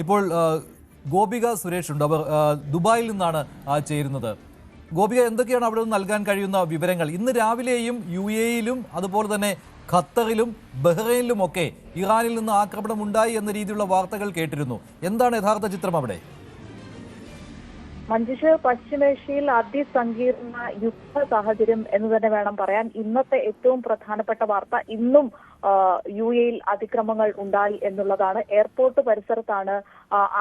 ഇപ്പോൾ ഗോപിക സുരേഷ് ഉണ്ട്. അവർ ദുബായിൽ നിന്നാണ് ചേരുന്നത്. ഗോപിക, എന്തൊക്കെയാണ് അവിടെ നിന്ന് നൽകാൻ കഴിയുന്ന വിവരങ്ങൾ? ഇന്ന് രാവിലെയും UAE-യിലും അതുപോലെ തന്നെ ഖത്തറിലും ബഹ്റൈനിലുമൊക്കെ ഇറാനിൽ നിന്ന് ആക്രമണം ഉണ്ടായി എന്ന രീതിയിലുള്ള വാർത്തകൾ കേട്ടിരുന്നു. എന്താണ് യഥാർത്ഥ ചിത്രം അവിടെ? മഞ്ജുഷ്, പശ്ചിമേഷ്യയിൽ അതിസങ്കീർണ യുദ്ധ സാഹചര്യം എന്ന് തന്നെ വേണം പറയാൻ. ഇന്നത്തെ ഏറ്റവും പ്രധാനപ്പെട്ട വാർത്ത ഇന്നും UAE-യിൽ അതിക്രമങ്ങൾ ഉണ്ടായി എന്നുള്ളതാണ്. എയർപോർട്ട് പരിസരത്താണ്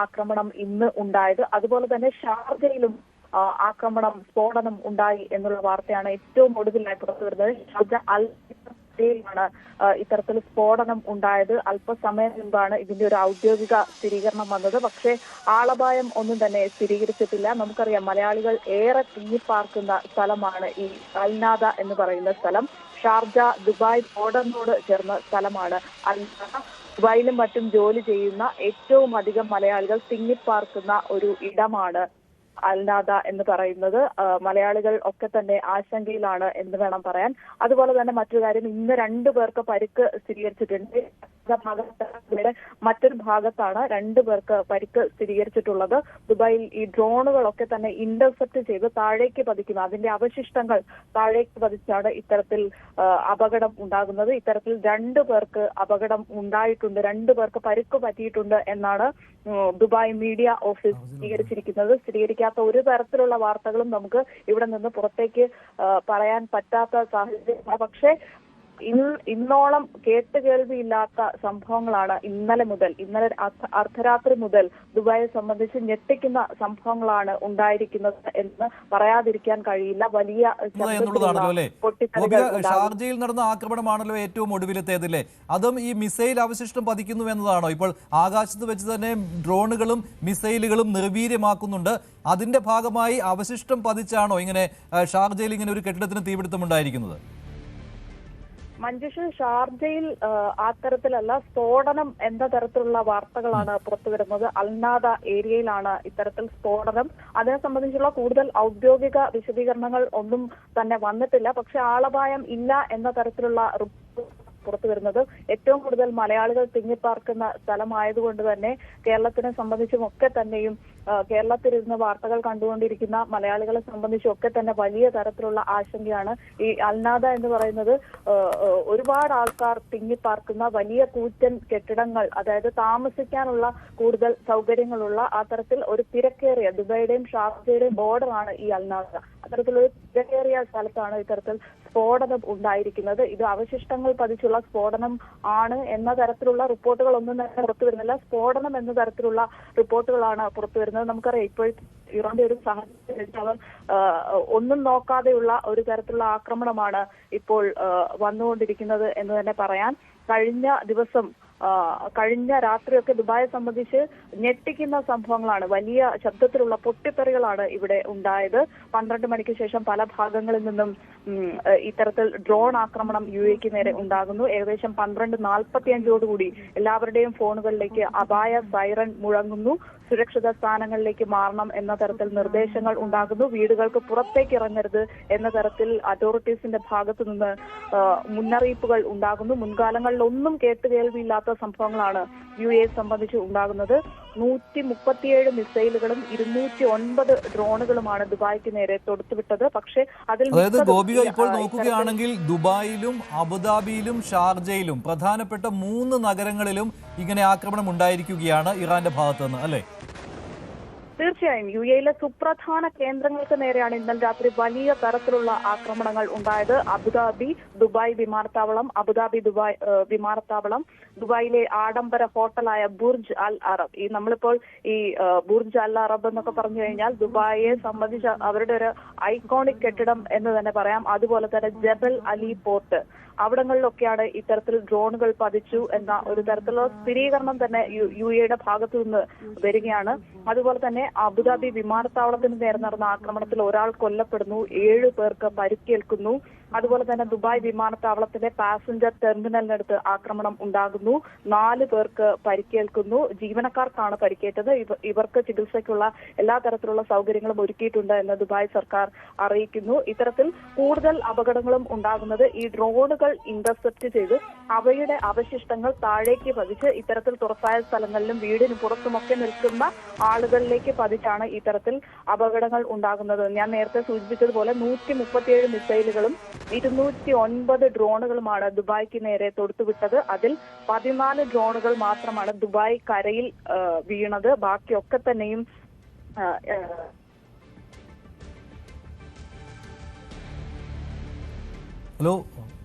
ആക്രമണം ഇന്ന് ഉണ്ടായത്. അതുപോലെ തന്നെ ഷാർജയിലും സ്ഫോടനം ഉണ്ടായി എന്നുള്ള വാർത്തയാണ് ഏറ്റവും ഒടുവിലായി പുറത്തു വരുന്നത്. ഷാർജ ാണ് ഇത്തരത്തിൽ സ്ഫോടനം ഉണ്ടായത്. അല്പസമയം മുമ്പാണ് ഇതിന്റെ ഒരു ഔദ്യോഗിക സ്ഥിരീകരണം വന്നത്. പക്ഷേ ആളപായം ഒന്നും തന്നെ സ്ഥിരീകരിച്ചിട്ടില്ല. നമുക്കറിയാം, മലയാളികൾ ഏറെ തിങ്ങിപ്പാർക്കുന്ന സ്ഥലമാണ് ഈ അൽനാദ എന്ന് പറയുന്ന സ്ഥലം. ഷാർജ ദുബായ് ബോർഡറിനോട് ചേർന്ന സ്ഥലമാണ് അൽനാദ. ദുബായിലും മറ്റും ജോലി ചെയ്യുന്ന ഏറ്റവും അധികം മലയാളികൾ തിങ്ങിപ്പാർക്കുന്ന ഒരു ഇടമാണ് അൽനാദ എന്ന് പറയുന്നത്. മലയാളികൾ ഒക്കെ തന്നെ ആശങ്കയിലാണ് എന്ന് വേണം പറയാൻ. അതുപോലെ തന്നെ മറ്റൊരു കാര്യം, ഇന്ന് 2 പേർക്ക് പരിക്ക് സ്ഥിരീകരിച്ചിട്ടുണ്ട്. മറ്റൊരു ഭാഗത്താണ് 2 പേർക്ക് പരിക്ക് സ്ഥിരീകരിച്ചിട്ടുള്ളത്. ദുബായിൽ ഈ ഡ്രോണുകളൊക്കെ തന്നെ ഇന്റർസെപ്റ്റ് ചെയ്ത് താഴേക്ക് പതിക്കുന്ന അതിന്റെ അവശിഷ്ടങ്ങൾ താഴേക്ക് പതിച്ചാണ് ഇത്തരത്തിൽ അപകടം ഉണ്ടാകുന്നത്. ഇത്തരത്തിൽ 2 പേർക്ക് അപകടം ഉണ്ടായിട്ടുണ്ട്, 2 പേർക്ക് പരിക്ക് പറ്റിയിട്ടുണ്ട് എന്നാണ് ദുബായ് മീഡിയ ഓഫീസ് സ്ഥിരീകരിച്ചിരിക്കുന്നത്. സ്ഥിരീകരിക്കാത്ത ഒരു തരത്തിലുള്ള വാർത്തകളും നമുക്ക് ഇവിടെ നിന്ന് പുറത്തേക്ക് പറയാൻ പറ്റാത്ത സാഹചര്യമാണ്. പക്ഷേ ഇന്നോളം കേട്ടുകേൾവിയില്ലാത്ത സംഭവങ്ങളാണ് ഇന്നലെ അർദ്ധരാത്രി മുതൽ ദുബായിയെ സംബന്ധിച്ച് ഞെട്ടിക്കുന്ന സംഭവങ്ങളാണ് ഉണ്ടായിരിക്കുന്നത് എന്ന് പറയാതിരിക്കാൻ കഴിയില്ല. വലിയ ഷാർജയിൽ നടന്ന ആക്രമണമാണല്ലോ ഏറ്റവും ഒടുവിലത്തേതില്ലേ? അതും ഈ മിസൈൽ അവശിഷ്ടം പതിക്കുന്നു എന്നതാണോ? ഇപ്പോൾ ആകാശത്ത് വെച്ച് തന്നെ ഡ്രോണുകളും മിസൈലുകളും നിർവീര്യമാക്കുന്നുണ്ട്. അതിന്റെ ഭാഗമായി അവശിഷ്ടം പതിച്ചാണോ ഇങ്ങനെ ഷാർജയിൽ ഇങ്ങനെ ഒരു കെട്ടിടത്തിന് തീപിടുത്തം ഉണ്ടായിരിക്കുന്നത്? മഞ്ജുഷ്, ഷാർജയിൽ അത്തരത്തിലല്ല, സ്ഫോടനം എന്ന തരത്തിലുള്ള വാർത്തകളാണ് പുറത്തുവരുന്നത്. അൽനാദ ഏരിയയിലാണ് ഇത്തരത്തിൽ സ്ഫോടനം. അതിനെ സംബന്ധിച്ചുള്ള കൂടുതൽ ഔദ്യോഗിക വിശദീകരണങ്ങൾ ഒന്നും തന്നെ വന്നിട്ടില്ല. പക്ഷെ ആളപായം ഇല്ല എന്ന തരത്തിലുള്ള പുറത്തു വരുന്നത്. ഏറ്റവും കൂടുതൽ മലയാളികൾ തിങ്ങിപ്പാർക്കുന്ന സ്ഥലമായതുകൊണ്ട് തന്നെ കേരളത്തിനെ സംബന്ധിച്ചും ഒക്കെ തന്നെയും കേരളത്തിലിരുന്ന് വാർത്തകൾ കണ്ടുകൊണ്ടിരിക്കുന്ന മലയാളികളെ സംബന്ധിച്ചും ഒക്കെ തന്നെ വലിയ തരത്തിലുള്ള ആശങ്കയാണ്. ഈ അൽനാദ എന്ന് പറയുന്നത് ഒരുപാട് ആൾക്കാർ തിങ്ങിപ്പാർക്കുന്ന വലിയ കൂറ്റൻ കെട്ടിടങ്ങൾ, അതായത് താമസിക്കാനുള്ള കൂടുതൽ സൗകര്യങ്ങളുള്ള അത്തരത്തിൽ ഒരു തിരക്കേറിയ ദുബായിയുടെയും ഷാർജയുടെയും ബോർഡറാണ് ഈ അൽനാദ. അത്തരത്തിലൊരു തിരക്കേറിയ സ്ഥലത്താണ് ഇത്തരത്തിൽ സ്ഫോടനം ഉണ്ടായിരിക്കുന്നത്. ഇത് അവശിഷ്ടങ്ങൾ പതിച്ചുള്ള സ്ഫോടനം ആണ് എന്ന തരത്തിലുള്ള റിപ്പോർട്ടുകളൊന്നും തന്നെ പുറത്തു വരുന്നില്ല. സ്ഫോടനം എന്ന തരത്തിലുള്ള റിപ്പോർട്ടുകളാണ് പുറത്തു വരുന്നത്. നമുക്കറിയാം, ഇപ്പോഴത്തെ ഇറാന്റെ ഒരു സാഹചര്യം അവർ ഒന്നും നോക്കാതെയുള്ള ഒരു തരത്തിലുള്ള ആക്രമണമാണ് ഇപ്പോൾ വന്നുകൊണ്ടിരിക്കുന്നത് എന്ന് തന്നെ പറയാൻ. കഴിഞ്ഞ രാത്രിയൊക്കെ ദുബായെ സംബന്ധിച്ച് ഞെട്ടിക്കുന്ന സംഭവങ്ങളാണ്. വലിയ ശബ്ദത്തിലുള്ള പൊട്ടിത്തെറികളാണ് ഇവിടെ ഉണ്ടായത്. 12 മണിക്ക് ശേഷം പല ഭാഗങ്ങളിൽ നിന്നും ഇത്തരത്തിൽ ഡ്രോൺ ആക്രമണം UAE-ക്ക് നേരെ ഉണ്ടാകുന്നു. ഏകദേശം 12:45 എല്ലാവരുടെയും ഫോണുകളിലേക്ക് അപായ സൈറൺ മുഴങ്ങുന്നു. സുരക്ഷിത സ്ഥാനങ്ങളിലേക്ക് മാറണം എന്ന തരത്തിൽ നിർദ്ദേശങ്ങൾ ഉണ്ടാകുന്നു. വീടുകൾക്ക് പുറത്തേക്ക് ഇറങ്ങരുത് എന്ന തരത്തിൽ അതോറിറ്റീസിന്റെ ഭാഗത്തു നിന്ന് മുന്നറിയിപ്പുകൾ ഉണ്ടാകുന്നു. മുൻകാലങ്ങളിലൊന്നും കേട്ടുകേൾവിയില്ലാത്ത സംഭവങ്ങളാണ് UAE സംബന്ധിച്ച് ഉണ്ടാകുന്നത്. 137 മിസൈലുകളും 209 ഡ്രോണുകളുമാണ് ദുബായിക്ക് നേരെ തൊടുത്തുവിട്ടത്. പക്ഷേ അതിൽ ഇപ്പോൾ നോക്കുകയാണെങ്കിൽ ദുബായിലും അബുദാബിയിലും ഷാർജയിലും പ്രധാനപ്പെട്ട 3 നഗരങ്ങളിലും ഇങ്ങനെ ആക്രമണം ഉണ്ടായിരിക്കുകയാണ് ഇറാന്റെ ഭാഗത്തു നിന്ന്, അല്ലേ? തീർച്ചയായും UAE-ലെ സുപ്രധാന കേന്ദ്രങ്ങൾക്ക് നേരെയാണ് ഇന്നലെ രാത്രി വലിയ തരത്തിലുള്ള ആക്രമണങ്ങൾ ഉണ്ടായത്. ദുബായ് വിമാനത്താവളം, ദുബായ് വിമാനത്താവളം, ദുബായിലെ ആഡംബര ഹോട്ടലായ ബുർജ് അൽ അറബ്. നമ്മളിപ്പോൾ ഈ ബുർജ് അൽ അറബ് എന്നൊക്കെ പറഞ്ഞു കഴിഞ്ഞാൽ ദുബായിയെ സംബന്ധിച്ച് അവരുടെ ഒരു ഐക്കോണിക് കെട്ടിടം എന്ന് തന്നെ പറയാം. അതുപോലെ തന്നെ ജബൽ അലി പോർട്ട്, അവിടങ്ങളിലൊക്കെയാണ് ഇത്തരത്തിൽ ഡ്രോണുകൾ പതിച്ചു എന്ന ഒരു തരത്തിലുള്ള സ്ഥിരീകരണം തന്നെ UAE-യുടെ ഭാഗത്തു നിന്ന് വരികയാണ്. അതുപോലെ തന്നെ അബുദാബി വിമാനത്താവളത്തിന് നേരെ നടന്ന ആക്രമണത്തിൽ ഒരാൾ കൊല്ലപ്പെടുന്നു, 7 പേർക്ക് പരിക്കേൽക്കുന്നു. അതുപോലെ തന്നെ ദുബായ് വിമാനത്താവളത്തിലെ പാസഞ്ചർ ടെർമിനലിനടുത്ത് ആക്രമണം ഉണ്ടാകുന്നു. 4 പേർക്ക് പരിക്കേൽക്കുന്നു. ജീവനക്കാർക്കാണ് പരിക്കേറ്റത്. ഇവർക്ക് ചികിത്സയ്ക്കുള്ള എല്ലാ തരത്തിലുള്ള സൗകര്യങ്ങളും ഒരുക്കിയിട്ടുണ്ട് എന്ന് ദുബായ് സർക്കാർ അറിയിക്കുന്നു. ഇത്തരത്തിൽ കൂടുതൽ അപകടങ്ങളും ഉണ്ടാകുന്നത് ഈ ഡ്രോണുകൾ ഇന്റർസെപ്റ്റ് ചെയ്ത് അവയുടെ അവശിഷ്ടങ്ങൾ താഴേക്ക് പതിച്ച് ഇത്തരത്തിൽ തുറസായ സ്ഥലങ്ങളിലും വീടിന് പുറത്തുമൊക്കെ നിൽക്കുന്ന ആളുകളിലേക്ക് പതിച്ചാണ് ഇത്തരത്തിൽ അപകടങ്ങൾ ഉണ്ടാകുന്നത്. ഞാൻ നേരത്തെ സൂചിപ്പിച്ചതുപോലെ 137 മിസൈലുകളും 209 ഡ്രോണുകളുമാണ് ദുബായ്ക്ക് നേരെ തൊടുത്തുവിട്ടത്. അതിൽ 14 ഡ്രോണുകൾ മാത്രമാണ് ദുബായ് കരയിൽ വീണത്. ബാക്കിയൊക്കെ തന്നെയും ഹലോ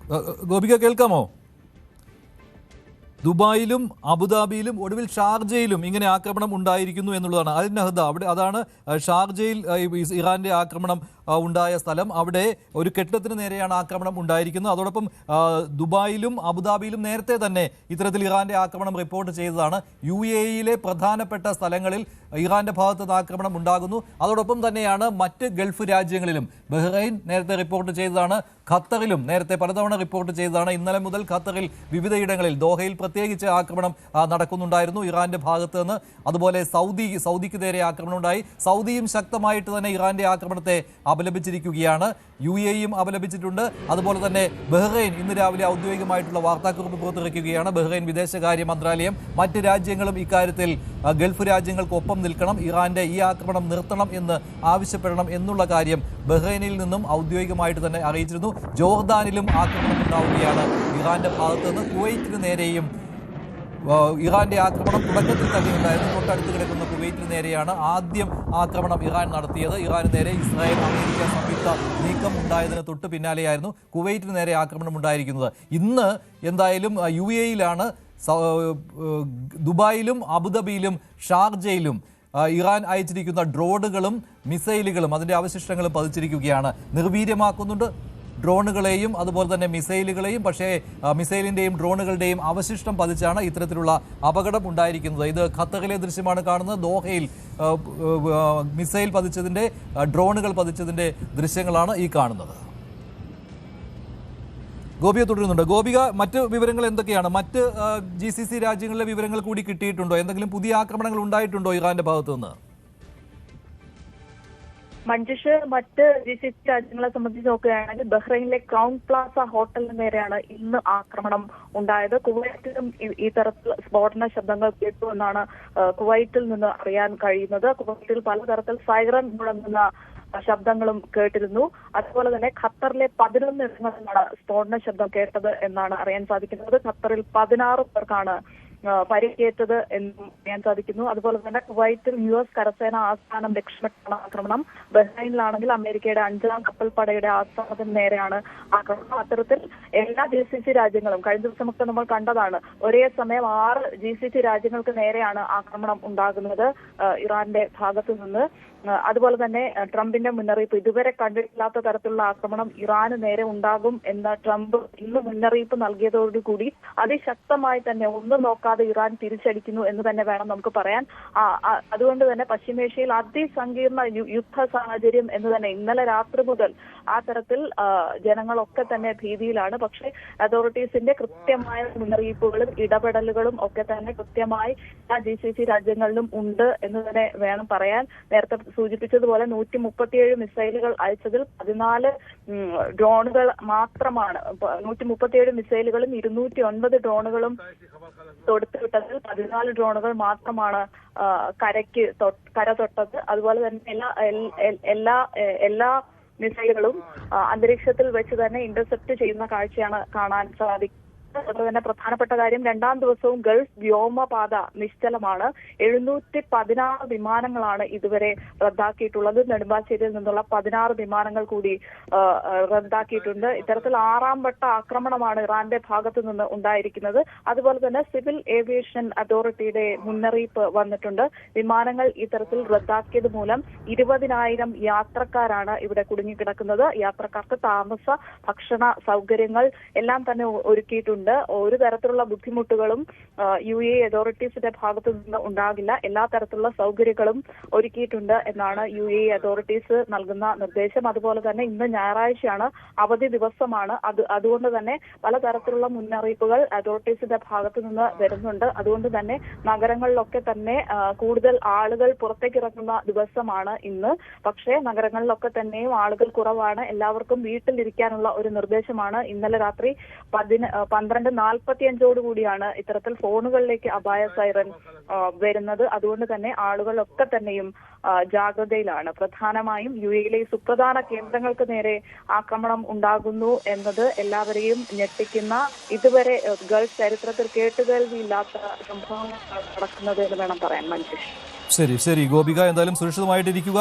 ഗോപിക, കേൾക്കാമോ? ദുബായിലും അബുദാബിയിലും ഒടുവിൽ ഷാർജയിലും ഇങ്ങനെ ആക്രമണം ഉണ്ടായിരിക്കുന്നു എന്നുള്ളതാണ്. അൽ നഹ്ദ അവിടെ, അതാണ് ഷാർജയിൽ ഇറാന്റെ ആക്രമണം ഉണ്ടായ സ്ഥലം. അവിടെ ഒരു കെട്ടിടത്തിന് നേരെയാണ് ആക്രമണം ഉണ്ടായിരിക്കുന്നത്. അതോടൊപ്പം ദുബായിലും അബുദാബിയിലും നേരത്തെ തന്നെ ഇത്തരത്തിൽ ഇറാന്റെ ആക്രമണം റിപ്പോർട്ട് ചെയ്തതാണ്. UAE-യിലെ പ്രധാനപ്പെട്ട സ്ഥലങ്ങളിൽ ഇറാന്റെ ഭാഗത്ത് നിന്ന് ആക്രമണം ഉണ്ടാകുന്നു. അതോടൊപ്പം തന്നെയാണ് മറ്റ് ഗൾഫ് രാജ്യങ്ങളിലും ബഹ്റൈൻ നേരത്തെ റിപ്പോർട്ട് ചെയ്തതാണ്. ഖത്തറിലും നേരത്തെ പലതവണ റിപ്പോർട്ട് ചെയ്തതാണ്. ഇന്നലെ മുതൽ ഖത്തറിൽ വിവിധയിടങ്ങളിൽ, ദോഹയിൽ പ്രത്യേകിച്ച് ആക്രമണം നടക്കുന്നുണ്ടായിരുന്നു ഇറാന്റെ ഭാഗത്ത് നിന്ന്. അതുപോലെ സൗദിക്ക് നേരെ ആക്രമണം ഉണ്ടായി. സൗദിയും ശക്തമായിട്ട് തന്നെ ഇറാന്റെ ആക്രമണത്തെ അപലപിച്ചിരിക്കുകയാണ്. UAE-യും അപലപിച്ചിട്ടുണ്ട്. അതുപോലെ തന്നെ ബഹ്റൈൻ ഇന്ന് രാവിലെ ഔദ്യോഗികമായിട്ടുള്ള വാർത്താക്കുറിപ്പ് പുറത്തിറക്കുകയാണ്. ബഹ്റൈൻ വിദേശകാര്യ മന്ത്രാലയം മറ്റ് രാജ്യങ്ങളും ഇക്കാര്യത്തിൽ ഗൾഫ് രാജ്യങ്ങൾക്കൊപ്പം നിൽക്കണം, ഇറാന്റെ ഈ ആക്രമണം നിർത്തണം എന്ന് ആവശ്യപ്പെടണം എന്നുള്ള കാര്യം ബഹ്റൈനിൽ നിന്നും ഔദ്യോഗികമായിട്ട് തന്നെ അറിയിച്ചിരുന്നു. ജോർദാനിലും ആക്രമണം ഉണ്ടാവുകയാണ് ഇറാന്റെ ഭാഗത്ത് നിന്ന്. കുവൈറ്റിന് നേരെയും ഇറാന്റെ ആക്രമണം തുടക്കത്തിൽ തന്നെ ഉണ്ടായിരുന്നു. തൊട്ടടുത്ത് കിടക്കുന്ന കുവൈറ്റിന് നേരെയാണ് ആദ്യം ആക്രമണം ഇറാൻ നടത്തിയത്. ഇറാന് നേരെ ഇസ്രായേൽ അമേരിക്ക സംയുക്ത നീക്കം ഉണ്ടായതിന് തൊട്ട് പിന്നാലെയായിരുന്നു കുവൈറ്റിന് നേരെ ആക്രമണം ഉണ്ടായിരിക്കുന്നത്. ഇന്ന് എന്തായാലും UAE-യിലാണ്, ദുബായിലും അബുദാബിയിലും ഷാർജയിലും ഇറാൻ അയച്ചിരിക്കുന്ന ഡ്രോണുകളും മിസൈലുകളും അതിൻ്റെ അവശിഷ്ടങ്ങളും പതിച്ചിരിക്കുകയാണ്. നിർവീര്യമാക്കുന്നുണ്ട് ഡ്രോണുകളെയും അതുപോലെ തന്നെ മിസൈലുകളെയും. പക്ഷേ മിസൈലിൻ്റെയും ഡ്രോണുകളുടെയും അവശിഷ്ടം പതിച്ചാണ് ഇത്തരത്തിലുള്ള അപകടം ഉണ്ടായിരിക്കുന്നത്. ഇത് ഖത്തറിലെ ദൃശ്യമാണ് കാണുന്നത്. ദോഹയിൽ മിസൈൽ പതിച്ചതിൻ്റെ, ഡ്രോണുകൾ പതിച്ചതിൻ്റെ ദൃശ്യങ്ങളാണ് ഈ കാണുന്നത്. ഗോപിക തുടരുന്നുണ്ട്. ഗോപിക, മറ്റ് വിവരങ്ങൾ എന്തൊക്കെയാണ്? മറ്റ് GCC രാജ്യങ്ങളിലെ വിവരങ്ങൾ കൂടി കിട്ടിയിട്ടുണ്ടോ? എന്തെങ്കിലും പുതിയ ആക്രമണങ്ങൾ ഉണ്ടായിട്ടുണ്ടോ ഇറാന്റെ ഭാഗത്തു നിന്ന്? മഞ്ജുഷ്, മറ്റ് GCC രാജ്യങ്ങളെ സംബന്ധിച്ച് നോക്കുകയാണെങ്കിൽ ബഹ്റൈനിലെ ക്രൗൺ പ്ലാസ ഹോട്ടലിന് നേരെയാണ് ഇന്ന് ആക്രമണം ഉണ്ടായത്. കുവൈറ്റിലും ഈ തരത്തിൽ സ്ഫോടന ശബ്ദങ്ങൾ കേട്ടു എന്നാണ് കുവൈറ്റിൽ നിന്ന് അറിയാൻ കഴിയുന്നത്. കുവൈറ്റിൽ പലതരത്തിൽ സൈറൻ മുഴങ്ങുന്ന ശബ്ദങ്ങളും കേട്ടിരുന്നു. അതുപോലെ തന്നെ ഖത്തറിലെ 11 ഇടങ്ങളിലാണ് സ്ഫോടന ശബ്ദം കേട്ടത് എന്നാണ് അറിയാൻ സാധിക്കുന്നത്. ഖത്തറിൽ 16 പേർക്കാണ് പരിക്കേറ്റത് എന്നും അറിയാൻ സാധിക്കുന്നു. അതുപോലെ തന്നെ കുവൈറ്റിൽ US കരസേന ആസ്ഥാനം ലക്ഷ്യമിട്ടാണ് ആക്രമണം. ബഹ്റൈനിലാണെങ്കിൽ അമേരിക്കയുടെ 5ാം കപ്പൽപ്പടയുടെ ആസ്ഥാനത്തിന് നേരെയാണ് ആക്രമണം. അത്തരത്തിൽ എല്ലാ GCC രാജ്യങ്ങളും കഴിഞ്ഞ ദിവസമൊക്കെ നമ്മൾ കണ്ടതാണ്, ഒരേ സമയം 6 GCC രാജ്യങ്ങൾക്ക് നേരെയാണ് ആക്രമണം ഉണ്ടാകുന്നത് ഇറാന്റെ ഭാഗത്തു നിന്ന്. അതുപോലെ തന്നെ ട്രംപിന്റെ മുന്നറിയിപ്പ്, ഇതുവരെ കണ്ടിട്ടില്ലാത്ത തരത്തിലുള്ള ആക്രമണം ഇറാന് നേരെ ഉണ്ടാകും എന്ന ട്രംപ് ഇന്ന് മുന്നറിയിപ്പ് നൽകിയതോടുകൂടി അതിശക്തമായി തന്നെ ഒന്നും നോക്കാതെ ഇറാൻ തിരിച്ചടിക്കുന്നു എന്ന് തന്നെ വേണം നമുക്ക് പറയാൻ. അതുകൊണ്ട് തന്നെ പശ്ചിമേഷ്യയിൽ അതിസങ്കീർണ യുദ്ധ സാഹചര്യം എന്ന് തന്നെ ഇന്നലെ രാത്രി മുതൽ ആ തരത്തിൽ ജനങ്ങളൊക്കെ തന്നെ ഭീതിയിലാണ്. പക്ഷേ അതോറിറ്റീസിന്റെ കൃത്യമായ മുന്നറിയിപ്പുകളും ഇടപെടലുകളും ഒക്കെ തന്നെ കൃത്യമായി എല്ലാ GCC രാജ്യങ്ങളിലും ഉണ്ട് എന്ന് തന്നെ വേണം പറയാൻ. നേരത്തെ സൂചിപ്പിച്ചതുപോലെ 137 മിസൈലുകൾ അയച്ചതിൽ 14 ഡ്രോണുകൾ മാത്രമാണ്. 137 മിസൈലുകളും 209 ഡ്രോണുകളും തൊടുത്തുവിട്ടതിൽ 14 ഡ്രോണുകൾ മാത്രമാണ് കര തൊട്ടത്. അതുപോലെ തന്നെ എല്ലാ മിസൈലുകളും അന്തരീക്ഷത്തിൽ വെച്ച് തന്നെ ഇന്റർസെപ്റ്റ് ചെയ്യുന്ന കാഴ്ചയാണ് കാണാൻ സാധിക്കുന്നത്. അതുപോലെ തന്നെ പ്രധാനപ്പെട്ട കാര്യം, 2ാം ദിവസവും ഗൾഫ് വ്യോമപാത നിശ്ചലമാണ്. 716 വിമാനങ്ങളാണ് ഇതുവരെ റദ്ദാക്കിയിട്ടുള്ളത്. നെടുമ്പാശ്ശേരിയിൽ നിന്നുള്ള 16 വിമാനങ്ങൾ കൂടി റദ്ദാക്കിയിട്ടുണ്ട്. ഇത്തരത്തിൽ 6ാം വട്ട ആക്രമണമാണ് ഇറാന്റെ ഭാഗത്തു നിന്ന് ഉണ്ടായിരിക്കുന്നത്. അതുപോലെ തന്നെ സിവിൽ ഏവിയേഷൻ അതോറിറ്റിയുടെ മുന്നറിയിപ്പ് വന്നിട്ടുണ്ട്. വിമാനങ്ങൾ ഇത്തരത്തിൽ റദ്ദാക്കിയത് മൂലം 20,000 യാത്രക്കാരാണ് ഇവിടെ കുടുങ്ങിക്കിടക്കുന്നത്. യാത്രക്കാർക്ക് താമസ ഭക്ഷണ സൗകര്യങ്ങൾ എല്ലാം തന്നെ ഒരുക്കിയിട്ടുണ്ട്. അതുകൊണ്ട് ഒരു തരത്തിലുള്ള ബുദ്ധിമുട്ടുകളും UAE അതോറിറ്റീസിന്റെ ഭാഗത്തു നിന്ന് ഉണ്ടാകില്ല. എല്ലാ തരത്തിലുള്ള സൗകര്യങ്ങളും ഒരുക്കിയിട്ടുണ്ട് എന്നാണ് UAE അതോറിറ്റീസ് നൽകുന്ന നിർദ്ദേശം. അതുപോലെ തന്നെ ഇന്ന് ഞായറാഴ്ചയാണ്, അവധി ദിവസമാണ്. അതുകൊണ്ട് തന്നെ പലതരത്തിലുള്ള മുന്നറിയിപ്പുകൾ അതോറിറ്റീസിന്റെ ഭാഗത്തു നിന്ന് വരുന്നുണ്ട്. അതുകൊണ്ട് തന്നെ നഗരങ്ങളിലൊക്കെ തന്നെ കൂടുതൽ ആളുകൾ പുറത്തേക്കിറങ്ങുന്ന ദിവസമാണ് ഇന്ന്. പക്ഷേ നഗരങ്ങളിലൊക്കെ തന്നെയും ആളുകൾ കുറവാണ്. എല്ലാവർക്കും വീട്ടിലിരിക്കാനുള്ള ഒരു നിർദ്ദേശമാണ്. ഇന്നലെ രാത്രി 12:45 കൂടിയാണ് ഇത്തരത്തിൽ ഫോണുകളിലേക്ക് അപായ സൈറൻ വരുന്നത്. അതുകൊണ്ട് തന്നെ ആളുകളൊക്കെ തന്നെയും ജാഗ്രതയിലാണ്. പ്രധാനമായും UAE സുപ്രധാന കേന്ദ്രങ്ങൾക്ക് നേരെ ആക്രമണം ഉണ്ടാകുന്നു എന്നത് എല്ലാവരെയും ഞെട്ടിക്കുന്ന, ഇതുവരെ ഗൾഫ് ചരിത്രത്തിൽ കേട്ടുകേൾവിയില്ലാത്ത സംഭവങ്ങൾ നടക്കുന്നത് എന്ന് വേണം പറയാൻ. മഞ്ജുഷ്, ശരി ഗോപിക, എന്തായാലും സുരക്ഷിതമായിട്ടിരിക്കുക.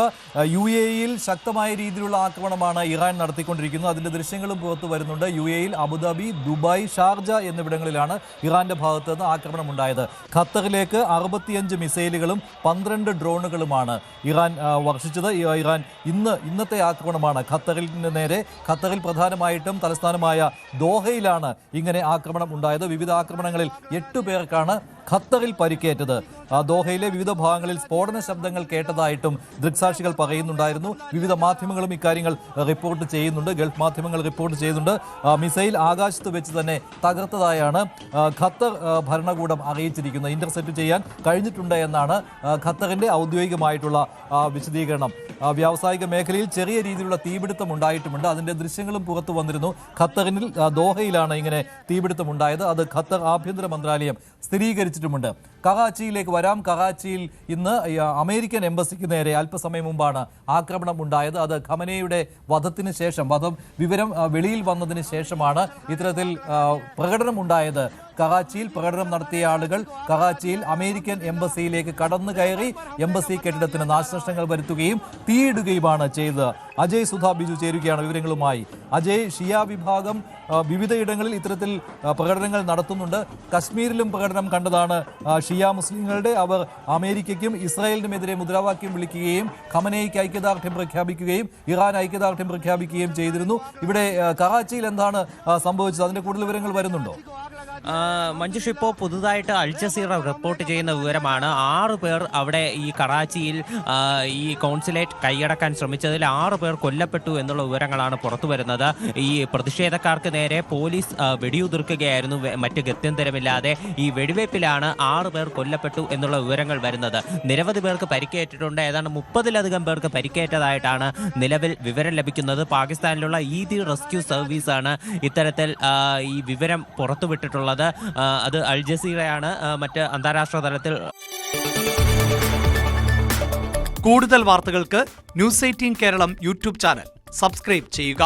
UAE-യിൽ ശക്തമായ രീതിയിലുള്ള ആക്രമണമാണ് ഇറാൻ നടത്തിക്കൊണ്ടിരിക്കുന്നത്. അതിന്റെ ദൃശ്യങ്ങളും പുറത്തു വരുന്നുണ്ട്. UAE-യിൽ അബുദാബി, ദുബായ്, ഷാർജ എന്നിവിടങ്ങളിലാണ് ഇറാന്റെ ഭാഗത്ത് നിന്ന് ആക്രമണം ഉണ്ടായത്. ഖത്തറിലേക്ക് 65 മിസൈലുകളും 12 ഡ്രോണുകളുമാണ് ഇറാൻ വർഷിച്ചത്. ഇറാൻ ഇന്നത്തെ ആക്രമണമാണ് ഖത്തറിന് നേരെ. ഖത്തറിൽ പ്രധാനമായിട്ടും തലസ്ഥാനമായ ദോഹയിലാണ് ഇങ്ങനെ ആക്രമണം ഉണ്ടായത്. വിവിധ ആക്രമണങ്ങളിൽ 8 പേർക്കാണ് ഖത്തറിൽ പരിക്കേറ്റത്. ദോഹയിലെ വിവിധ ഭാഗങ്ങളിൽ സ്ഫോടന ശബ്ദങ്ങൾ കേട്ടതായിട്ടും ദൃക്സാക്ഷികൾ പറയുന്നുണ്ടായിരുന്നു. വിവിധ മാധ്യമങ്ങളും ഇക്കാര്യങ്ങൾ റിപ്പോർട്ട് ചെയ്യുന്നുണ്ട്. ഗൾഫ് മാധ്യമങ്ങൾ റിപ്പോർട്ട് ചെയ്യുന്നുണ്ട്. മിസൈൽ ആകാശത്ത് വെച്ച് തന്നെ തകർത്തതായാണ് ഖത്തർ ഭരണകൂടം അറിയിച്ചിരിക്കുന്നത്. ഇന്റർസെപ്റ്റ് ചെയ്യാൻ കഴിഞ്ഞിട്ടുണ്ട് എന്നാണ് ഖത്തറിന്റെ ഔദ്യോഗികമായിട്ടുള്ള വിശദീകരണം. വ്യാവസായിക മേഖലയിൽ ചെറിയ രീതിയിലുള്ള തീപിടുത്തം ഉണ്ടായിട്ടുമുണ്ട്. അതിന്റെ ദൃശ്യങ്ങളും പുറത്തു വന്നിരുന്നു. ഖത്തറിൽ ദോഹയിലാണ് ഇങ്ങനെ തീപിടുത്തം ഉണ്ടായത്. അത് ഖത്തർ ആഭ്യന്തര മന്ത്രാലയം സ്ഥിരീകരിച്ചിട്ടുമുണ്ട്. കറാച്ചിയിലേക്ക് വരാം. കറാച്ചിയിൽ ഇന്ന് അമേരിക്കൻ എംബസിക്ക് നേരെ അല്പസമയം മുമ്പാണ് ആക്രമണം ഉണ്ടായത്. അത് ഖമനയുടെ വധത്തിന് ശേഷം, വിവരം വെളിയിൽ വന്നതിന് ശേഷമാണ് ഇത്തരത്തിൽ പ്രകടനം ഉണ്ടായത്. കറാച്ചിയിൽ പ്രകടനം നടത്തിയ ആളുകൾ കറാച്ചിയിൽ അമേരിക്കൻ എംബസിയിലേക്ക് കടന്നു കയറി എംബസി കെട്ടിടത്തിന് നാശനഷ്ടങ്ങൾ വരുത്തുകയും തീയിടുകയുമാണ് ചെയ്തത്. അജയ് സുധ ബിജു ചേരുകയാണ് വിവരങ്ങളുമായി. അജയ്, ഷിയ വിഭാഗം വിവിധയിടങ്ങളിൽ ഇത്തരത്തിൽ പ്രകടനങ്ങൾ നടത്തുന്നുണ്ട്. കശ്മീരിലും പ്രകടനം കണ്ടതാണ് ഷിയ മുസ്ലിങ്ങളുടെ. അവർ അമേരിക്കയ്ക്കും ഇസ്രായേലിനുമെതിരെ മുദ്രാവാക്യം വിളിക്കുകയും ഖമനേയ്ക്ക് ഐക്യദാർഢ്യം പ്രഖ്യാപിക്കുകയും ഇറാൻ ഐക്യദാർഢ്യം പ്രഖ്യാപിക്കുകയും ചെയ്തിരുന്നു. ഇവിടെ കറാച്ചിയിൽ എന്താണ് സംഭവിച്ചത്? അതിന്റെ കൂടുതൽ വിവരങ്ങൾ വരുന്നുണ്ടോ? മഞ്ജുഷ്, ഇപ്പോൾ പുതുതായിട്ട് അൽ ജസീറ റിപ്പോർട്ട് ചെയ്യുന്ന വിവരമാണ് 6 പേർ അവിടെ ഈ കറാച്ചിയിൽ ഈ കോൺസുലേറ്റ് കൈയടക്കാൻ ശ്രമിച്ചതിൽ 6 പേർ കൊല്ലപ്പെട്ടു എന്നുള്ള വിവരങ്ങളാണ് പുറത്തു വരുന്നത്. ഈ പ്രതിഷേധക്കാർക്ക് നേരെ പോലീസ് വെടിയുതിർക്കുകയായിരുന്നു മറ്റ് ഗത്യന്തരമില്ലാതെ. ഈ വെടിവയ്പ്പിലാണ് 6 പേർ കൊല്ലപ്പെട്ടു എന്നുള്ള വിവരങ്ങൾ വരുന്നത്. നിരവധി പേർക്ക് പരിക്കേറ്റിട്ടുണ്ട്. ഏതാണ്ട് 30-ലധികം പേർക്ക് പരിക്കേറ്റതായിട്ടാണ് നിലവിൽ വിവരം ലഭിക്കുന്നത്. പാകിസ്ഥാനിലുള്ള ഈദി റെസ്ക്യൂ സർവീസാണ് ഇത്തരത്തിൽ ഈ വിവരം പുറത്തുവിട്ടിട്ടുള്ളത്. അത് അൽ ജസീറയാണ് മറ്റ് അന്താരാഷ്ട്ര തലത്തിൽ. കൂടുതൽ വാർത്തകൾക്ക് News 18 Keralam YouTube channel subscribe ചെയ്യുക.